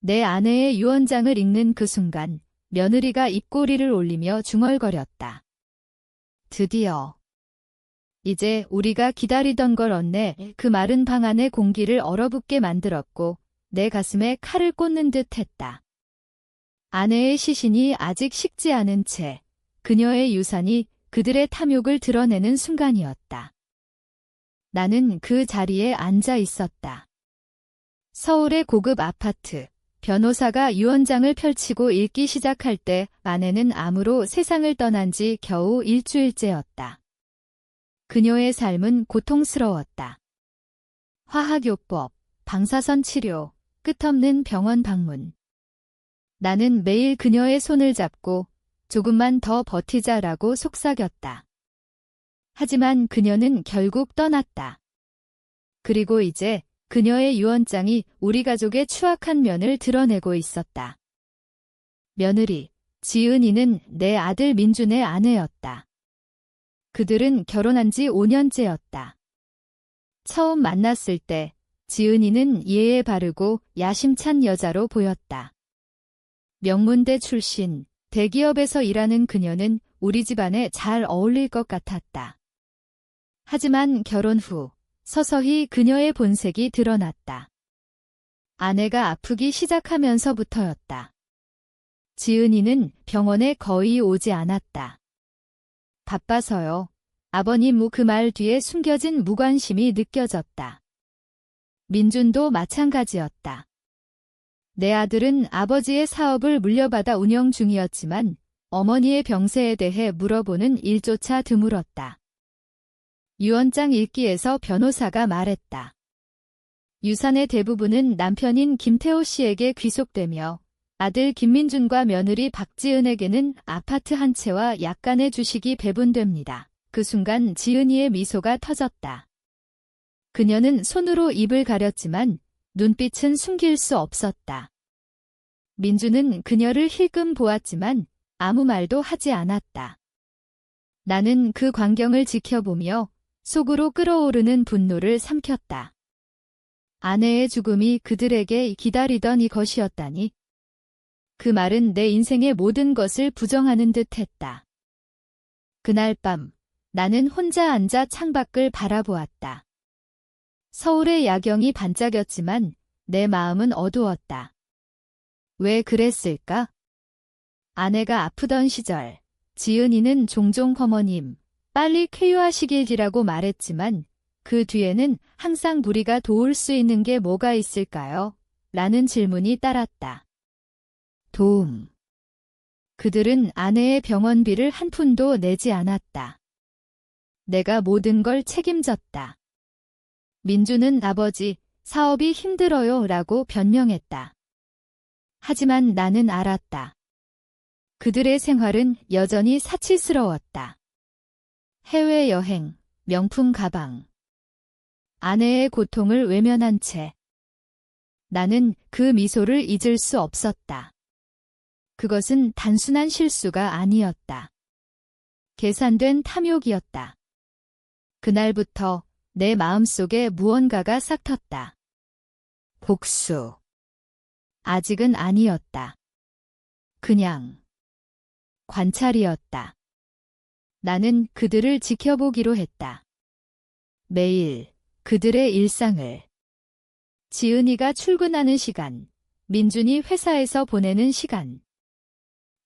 내 아내의 유언장을 읽는 그 순간 며느리가 입꼬리를 올리며 중얼거렸다. 드디어. 이제 우리가 기다리던 걸 얻네. 그 마른 방 안의 공기를 얼어붙게 만들었고 내 가슴에 칼을 꽂는 듯 했다. 아내의 시신이 아직 식지 않은 채 그녀의 유산이 그들의 탐욕을 드러내는 순간이었다. 나는 그 자리에 앉아 있었다. 서울의 고급 아파트. 변호사가 유언장을 펼치고 읽기 시작할 때 아내는 암으로 세상을 떠난 지 겨우 일주일째였다. 그녀의 삶은 고통스러웠다. 화학요법, 방사선 치료, 끝없는 병원 방문. 나는 매일 그녀의 손을 잡고 조금만 더 버티자라고 속삭였다. 하지만 그녀는 결국 떠났다. 그리고 이제 그녀의 유언장이 우리 가족의 추악한 면을 드러내고 있었다. 며느리, 지은이는 내 아들 민준의 아내였다. 그들은 결혼한 지 5년째였다. 처음 만났을 때 지은이는 예에 바르고 야심찬 여자로 보였다. 명문대 출신, 대기업에서 일하는 그녀는 우리 집안에 잘 어울릴 것 같았다. 하지만 결혼 후 서서히 그녀의 본색이 드러났다. 아내가 아프기 시작하면서부터였다. 지은이는 병원에 거의 오지 않았다. 바빠서요. 아버님 그 말 뒤에 숨겨진 무관심이 느껴졌다. 민준도 마찬가지였다. 내 아들은 아버지의 사업을 물려받아 운영 중이었지만 어머니의 병세에 대해 물어보는 일조차 드물었다. 유언장 읽기에서 변호사가 말했다. 유산의 대부분은 남편인 김태호 씨에게 귀속되며 아들 김민준과 며느리 박지은에게는 아파트 한 채와 약간의 주식이 배분됩니다. 그 순간 지은이의 미소가 터졌다. 그녀는 손으로 입을 가렸지만 눈빛은 숨길 수 없었다. 민준은 그녀를 힐끔 보았지만 아무 말도 하지 않았다. 나는 그 광경을 지켜보며 속으로 끓어오르는 분노를 삼켰다. 아내의 죽음이 그들에게 기다리던 이것이었다니. 그 말은 내 인생의 모든 것을 부정하는 듯 했다. 그날 밤 나는 혼자 앉아 창밖을 바라보았다. 서울의 야경이 반짝였지만 내 마음은 어두웠다. 왜 그랬을까? 아내가 아프던 시절 지은이는 종종 어머님, 빨리 쾌유하시길이라고 말했지만 그 뒤에는 항상 우리가 도울 수 있는 게 뭐가 있을까요? 라는 질문이 따랐다. 도움. 그들은 아내의 병원비를 한 푼도 내지 않았다. 내가 모든 걸 책임졌다. 민주는 아버지, 사업이 힘들어요 라고 변명했다. 하지만 나는 알았다. 그들의 생활은 여전히 사치스러웠다. 해외여행, 명품 가방. 아내의 고통을 외면한 채. 나는 그 미소를 잊을 수 없었다. 그것은 단순한 실수가 아니었다. 계산된 탐욕이었다. 그날부터 내 마음속에 무언가가 싹텄다. 복수. 아직은 아니었다. 그냥 관찰이었다. 나는 그들을 지켜보기로 했다. 매일 그들의 일상을. 지은이가 출근하는 시간, 민준이 회사에서 보내는 시간.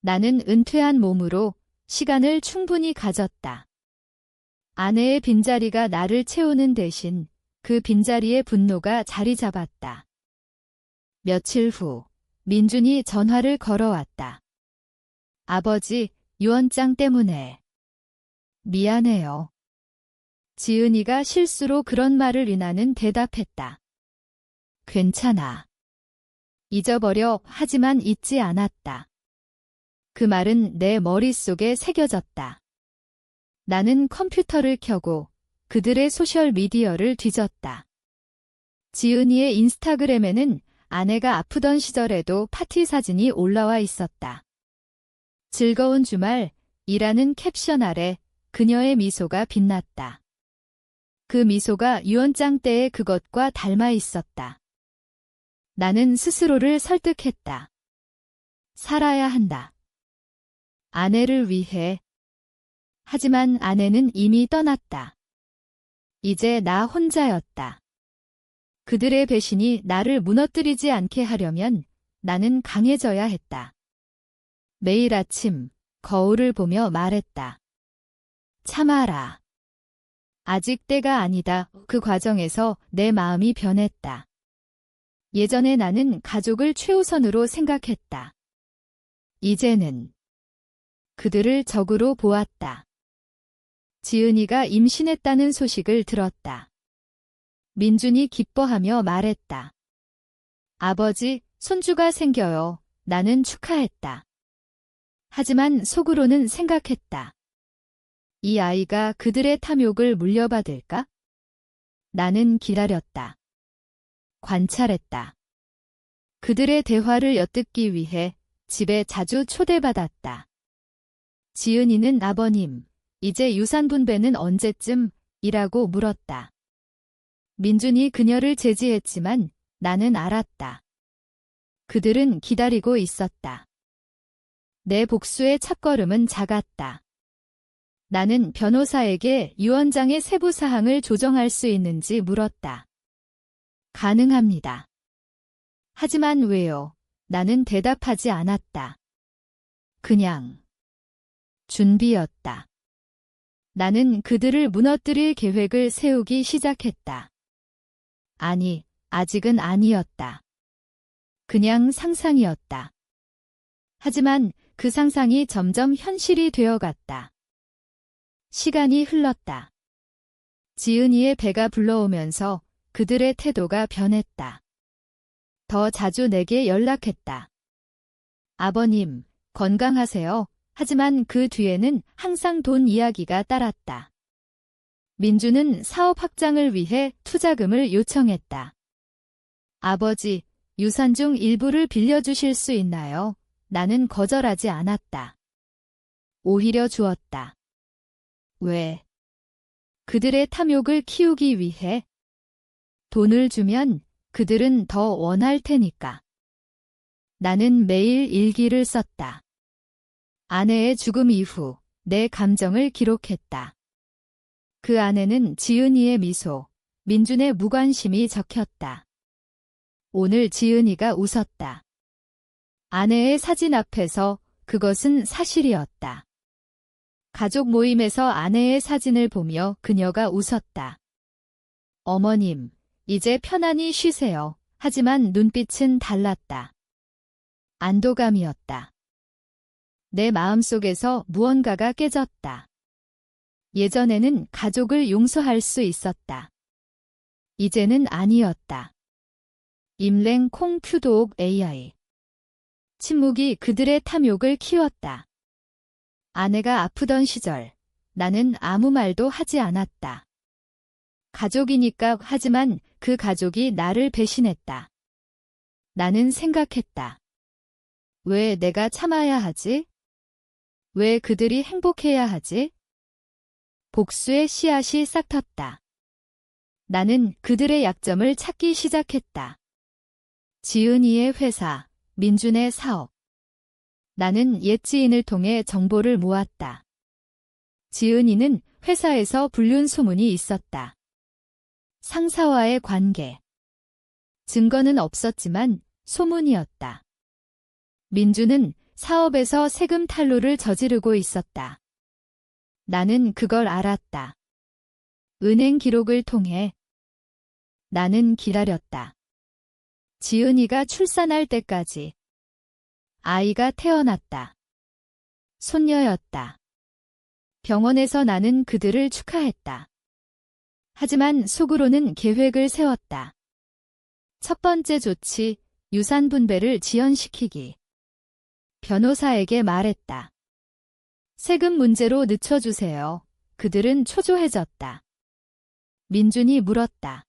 나는 은퇴한 몸으로 시간을 충분히 가졌다. 아내의 빈자리가 나를 채우는 대신 그 빈자리에 분노가 자리 잡았다. 며칠 후 민준이 전화를 걸어왔다. 아버지, 유언장 때문에. 미안해요. 지은이가 실수로 그런 말을 나는 대답했다. 괜찮아. 잊어버려. 하지만 잊지 않았다. 그 말은 내 머릿속에 새겨졌다. 나는 컴퓨터를 켜고 그들의 소셜미디어를 뒤졌다. 지은이의 인스타그램에는 아내가 아프던 시절에도 파티 사진이 올라와 있었다. 즐거운 주말, 이라는 캡션 아래 그녀의 미소가 빛났다. 그 미소가 유언장 때의 그것과 닮아 있었다. 나는 스스로를 설득했다. 살아야 한다. 아내를 위해. 하지만 아내는 이미 떠났다. 이제 나 혼자였다. 그들의 배신이 나를 무너뜨리지 않게 하려면 나는 강해져야 했다. 매일 아침 거울을 보며 말했다. 참아라. 아직 때가 아니다. 그 과정에서 내 마음이 변했다. 예전에 나는 가족을 최우선으로 생각했다. 이제는 그들을 적으로 보았다. 지은이가 임신했다는 소식을 들었다. 민준이 기뻐하며 말했다. 아버지, 손주가 생겨요. 나는 축하했다. 하지만 속으로는 생각했다. 이 아이가 그들의 탐욕을 물려받을까? 나는 기다렸다. 관찰했다. 그들의 대화를 엿듣기 위해 집에 자주 초대받았다. 지은이는 아버님, 이제 유산 분배는 언제쯤? 이라고 물었다. 민준이 그녀를 제지했지만 나는 알았다. 그들은 기다리고 있었다. 내 복수의 첫걸음은 작았다. 나는 변호사에게 유언장의 세부 사항을 조정할 수 있는지 물었다. 가능합니다. 하지만 왜요? 나는 대답하지 않았다. 그냥 준비였다. 나는 그들을 무너뜨릴 계획을 세우기 시작했다. 아니, 아직은 아니었다. 그냥 상상이었다. 하지만 그 상상이 점점 현실이 되어갔다. 시간이 흘렀다. 지은이의 배가 불러오면서 그들의 태도가 변했다. 더 자주 내게 연락했다. 아버님, 건강하세요. 하지만 그 뒤에는 항상 돈 이야기가 따랐다. 민주는 사업 확장을 위해 투자금을 요청했다. 아버지, 유산 중 일부를 빌려주실 수 있나요? 나는 거절하지 않았다. 오히려 주었다. 왜? 그들의 탐욕을 키우기 위해? 돈을 주면 그들은 더 원할 테니까. 나는 매일 일기를 썼다. 아내의 죽음 이후 내 감정을 기록했다. 그 안에는 지은이의 미소, 민준의 무관심이 적혔다. 오늘 지은이가 웃었다. 아내의 사진 앞에서 그것은 사실이었다. 가족 모임에서 아내의 사진을 보며 그녀가 웃었다. 어머님, 이제 편안히 쉬세요. 하지만 눈빛은 달랐다. 안도감이었다. 내 마음속에서 무언가가 깨졌다. 예전에는 가족을 용서할 수 있었다. 이제는 아니었다. 임랭 콩큐도옥 AI. 침묵이 그들의 탐욕을 키웠다. 아내가 아프던 시절, 나는 아무 말도 하지 않았다. 가족이니까. 하지만 그 가족이 나를 배신했다. 나는 생각했다. 왜 내가 참아야 하지? 왜 그들이 행복해야 하지? 복수의 씨앗이 싹텄다. 나는 그들의 약점을 찾기 시작했다. 지은이의 회사, 민준의 사업. 나는 옛 지인을 통해 정보를 모았다. 지은이는 회사에서 불륜 소문이 있었다. 상사와의 관계. 증거는 없었지만 소문이었다. 민준은 사업에서 세금 탈루를 저지르고 있었다. 나는 그걸 알았다. 은행 기록을 통해. 나는 기다렸다. 지은이가 출산할 때까지. 아이가 태어났다. 손녀였다. 병원에서 나는 그들을 축하했다. 하지만 속으로는 계획을 세웠다. 첫 번째 조치, 유산 분배를 지연시키기. 변호사에게 말했다. 세금 문제로 늦춰주세요. 그들은 초조해졌다. 민준이 물었다.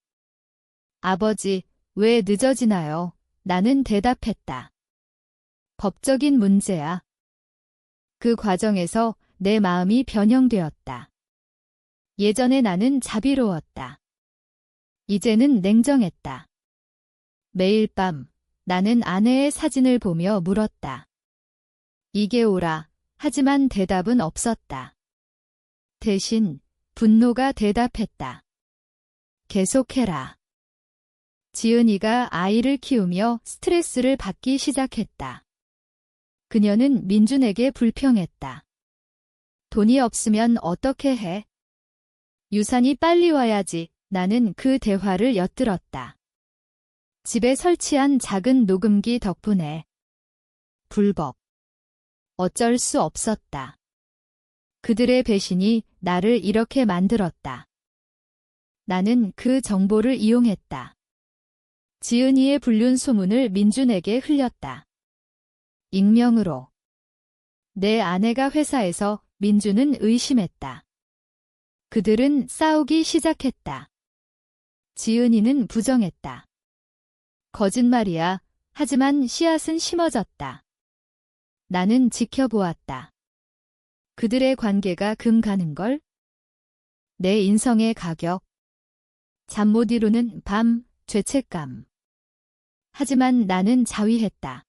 아버지, 왜 늦어지나요? 나는 대답했다. 법적인 문제야. 그 과정에서 내 마음이 변형되었다. 예전에 나는 자비로웠다. 이제는 냉정했다. 매일 밤 나는 아내의 사진을 보며 물었다. 이게 오라. 하지만 대답은 없었다. 대신 분노가 대답했다. 계속해라. 지은이가 아이를 키우며 스트레스를 받기 시작했다. 그녀는 민준에게 불평했다. 돈이 없으면 어떻게 해? 유산이 빨리 와야지. 나는 그 대화를 엿들었다. 집에 설치한 작은 녹음기 덕분에 불법. 어쩔 수 없었다. 그들의 배신이 나를 이렇게 만들었다. 나는 그 정보를 이용했다. 지은이의 불륜 소문을 민준에게 흘렸다. 익명으로. 내 아내가 회사에서 민준은 의심했다. 그들은 싸우기 시작했다. 지은이는 부정했다. 거짓말이야. 하지만 씨앗은 심어졌다. 나는 지켜보았다. 그들의 관계가 금 가는걸? 내 인성의 가격. 잠 못 이루는 밤, 죄책감. 하지만 나는 자위했다.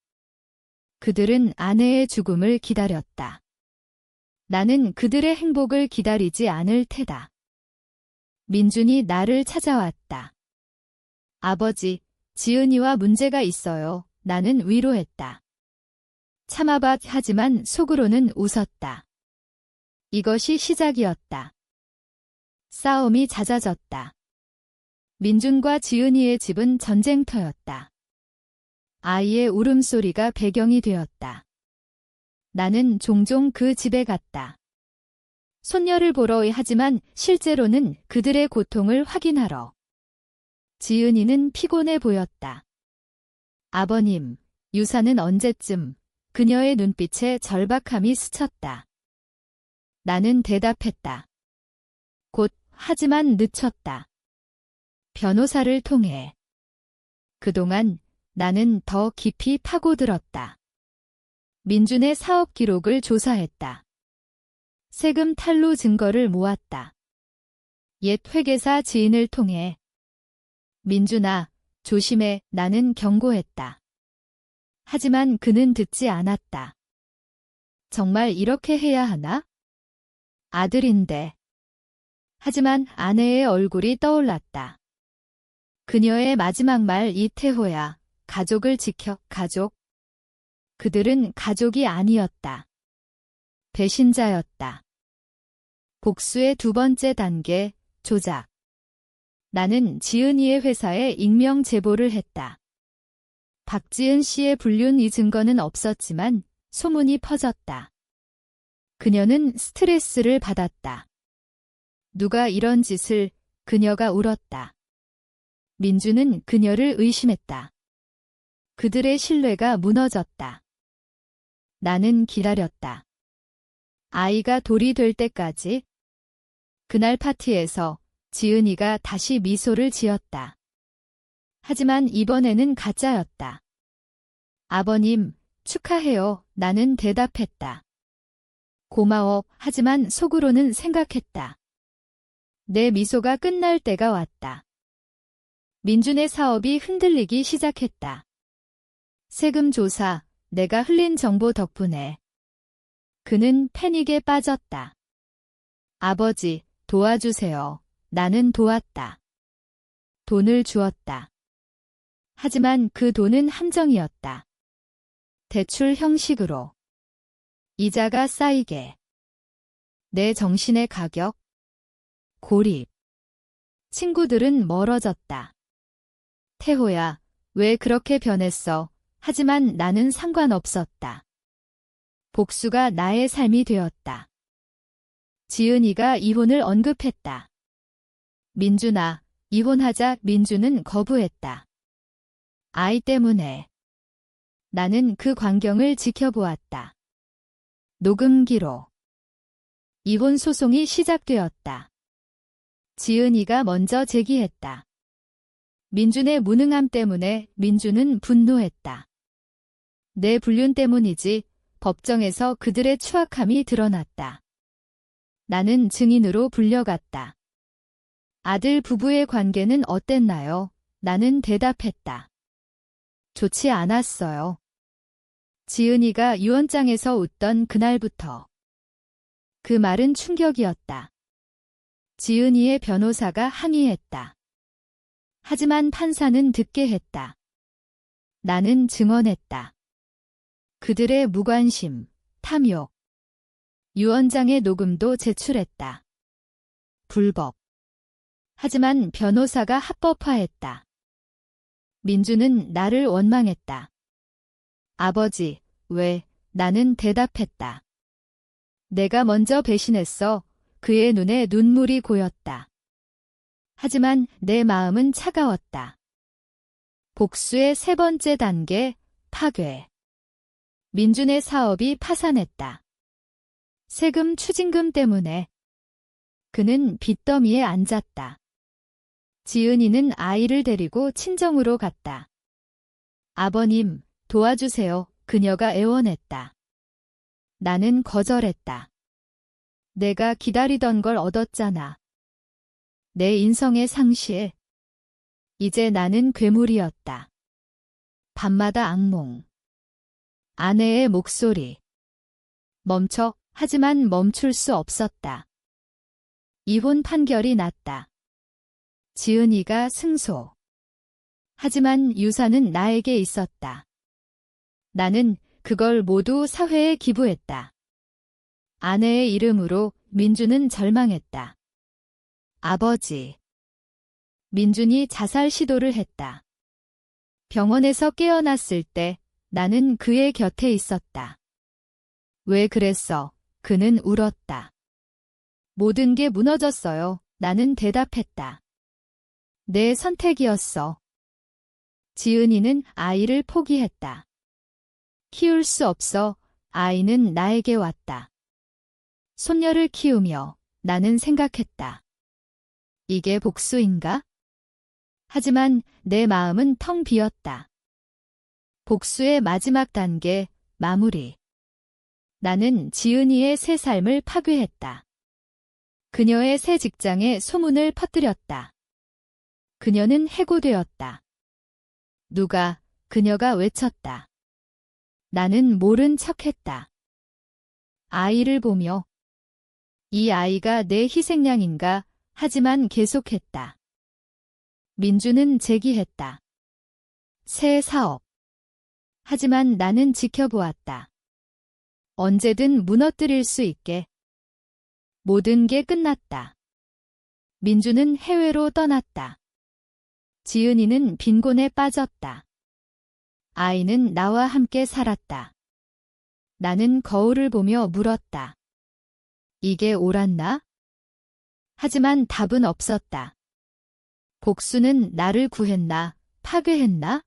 그들은 아내의 죽음을 기다렸다. 나는 그들의 행복을 기다리지 않을 테다. 민준이 나를 찾아왔다. 아버지, 지은이와 문제가 있어요. 나는 위로했다. 참아봐. 하지만 속으로는 웃었다. 이것이 시작이었다. 싸움이 잦아졌다. 민준과 지은이의 집은 전쟁터였다. 아이의 울음소리가 배경이 되었다. 나는 종종 그 집에 갔다. 손녀를 보러 하지만 실제로는 그들의 고통을 확인하러. 지은이는 피곤해 보였다. 아버님, 유산은 언제쯤? 그녀의 눈빛에 절박함이 스쳤다. 나는 대답했다. 곧, 하지만 늦췄다. 변호사를 통해. 그동안 나는 더 깊이 파고들었다. 민준의 사업 기록을 조사했다. 세금 탈루 증거를 모았다. 옛 회계사 지인을 통해. 민준아, 조심해. 나는 경고했다. 하지만 그는 듣지 않았다. 정말 이렇게 해야 하나? 아들인데. 하지만 아내의 얼굴이 떠올랐다. 그녀의 마지막 말 이태호야. 가족을 지켜. 가족. 그들은 가족이 아니었다. 배신자였다. 복수의 두 번째 단계, 조작. 나는 지은이의 회사에 익명 제보를 했다. 박지은 씨의 불륜 이 증거는 없었지만 소문이 퍼졌다. 그녀는 스트레스를 받았다. 누가 이런 짓을? 그녀가 울었다. 민준은 그녀를 의심했다. 그들의 신뢰가 무너졌다. 나는 기다렸다. 아이가 돌이 될 때까지. 그날 파티에서 지은이가 다시 미소를 지었다. 하지만 이번에는 가짜였다. 아버님, 축하해요. 나는 대답했다. 고마워. 하지만 속으로는 생각했다. 내 미소가 끝날 때가 왔다. 민준의 사업이 흔들리기 시작했다. 세금 조사, 내가 흘린 정보 덕분에. 그는 패닉에 빠졌다. 아버지, 도와주세요. 나는 도왔다. 돈을 주었다. 하지만 그 돈은 함정이었다. 대출 형식으로. 이자가 쌓이게. 내 정신의 가격. 고립. 친구들은 멀어졌다. 태호야, 왜 그렇게 변했어? 하지만 나는 상관없었다. 복수가 나의 삶이 되었다. 지은이가 이혼을 언급했다. 민준아, 이혼하자. 민준은 거부했다. 아이 때문에. 나는 그 광경을 지켜보았다. 녹음기로. 이혼 소송이 시작되었다. 지은이가 먼저 제기했다. 민준의 무능함 때문에. 민준은 분노했다. 내 불륜 때문이지. 법정에서 그들의 추악함이 드러났다. 나는 증인으로 불려갔다. 아들 부부의 관계는 어땠나요? 나는 대답했다. 좋지 않았어요. 지은이가 유언장에서 웃던 그날부터. 그 말은 충격이었다. 지은이의 변호사가 항의했다. 하지만 판사는 듣게 했다. 나는 증언했다. 그들의 무관심, 탐욕. 유언장의 녹음도 제출했다. 불법. 하지만 변호사가 합법화했다. 민주는 나를 원망했다. 아버지, 왜? 나는 대답했다. 내가 먼저 배신했어. 그의 눈에 눈물이 고였다. 하지만 내 마음은 차가웠다. 복수의 세 번째 단계, 파괴. 민준의 사업이 파산했다. 세금 추징금 때문에. 그는 빚더미에 앉았다. 지은이는 아이를 데리고 친정으로 갔다. 아버님, 도와주세요. 그녀가 애원했다. 나는 거절했다. 내가 기다리던 걸 얻었잖아. 내 인성의 상실. 이제 나는 괴물이었다. 밤마다 악몽. 아내의 목소리. 멈춰. 하지만 멈출 수 없었다. 이혼 판결이 났다. 지은이가 승소. 하지만 유산은 나에게 있었다. 나는 그걸 모두 사회에 기부했다. 아내의 이름으로 민준은 절망했다. 아버지. 민준이 자살 시도를 했다. 병원에서 깨어났을 때 나는 그의 곁에 있었다. 왜 그랬어? 그는 울었다. 모든 게 무너졌어요. 나는 대답했다. 내 선택이었어. 지은이는 아이를 포기했다. 키울 수 없어. 아이는 나에게 왔다. 손녀를 키우며 나는 생각했다. 이게 복수인가? 하지만 내 마음은 텅 비었다. 복수의 마지막 단계, 마무리. 나는 지은이의 새 삶을 파괴했다. 그녀의 새 직장에 소문을 퍼뜨렸다. 그녀는 해고되었다. 누가, 그녀가 외쳤다. 나는 모른 척했다. 아이를 보며 이 아이가 내 희생양인가? 하지만 계속했다. 민주는 제기했다. 새 사업. 하지만 나는 지켜보았다. 언제든 무너뜨릴 수 있게. 모든 게 끝났다. 민주는 해외로 떠났다. 지은이는 빈곤에 빠졌다. 아이는 나와 함께 살았다. 나는 거울을 보며 물었다. 이게 옳았나? 하지만 답은 없었다. 복수는 나를 구했나, 파괴했나?